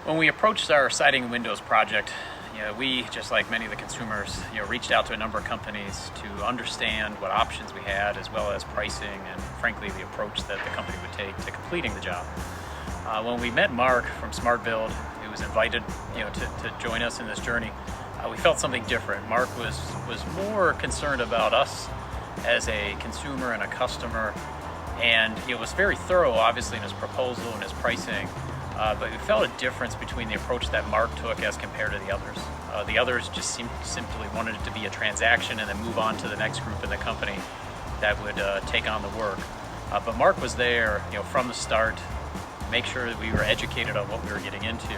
When we approached our siding and windows project, we, just like many of the consumers, reached out to a number of companies to understand what options we had, as well as pricing and, frankly, the approach that the company would take to completing the job. When we met Mark from SmardBuild, who was invited, to join us in this journey, we felt something different. Mark was more concerned about us as a consumer and a customer, and was very thorough, obviously, in his proposal and his pricing. But we felt a difference between the approach that Mark took as compared to the others. The others just simply wanted it to be a transaction and then move on to the next group in the company that would take on the work. But Mark was there, from the start, make sure that we were educated on what we were getting into,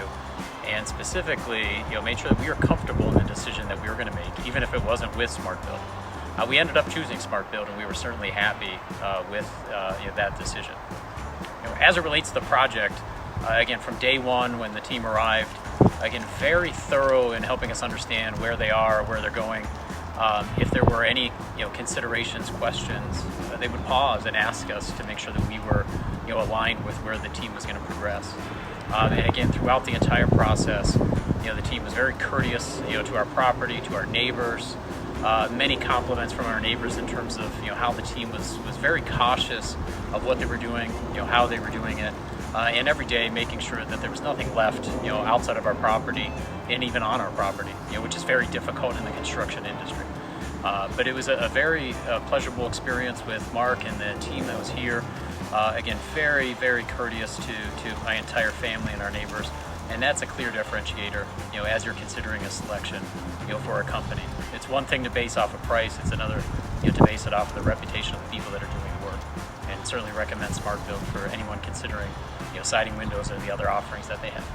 and specifically, made sure that we were comfortable in the decision that we were going to make, even if it wasn't with SmardBuild. We ended up choosing SmardBuild, and we were certainly happy with that decision. As it relates to the project, again, from day one when the team arrived, again, very thorough in helping us understand where they are, where they're going. If there were any considerations, questions, they would pause and ask us to make sure that we were aligned with where the team was going to progress. And again, throughout the entire process, the team was very courteous to our property, to our neighbors. Many compliments from our neighbors in terms of how the team was very cautious of what they were doing, how they were doing it. And every day making sure that there was nothing left, outside of our property and even on our property, which is very difficult in the construction industry. But it was a very pleasurable experience with Mark and the team that was here. Again, very, very courteous to my entire family and our neighbors. And that's a clear differentiator, as you're considering a selection, for a company. It's one thing to base off a price, it's another, to base it off of the reputation of the people that are doing the work. And certainly recommend SmardBuild for anyone considering, siding, windows, or the other offerings that they have.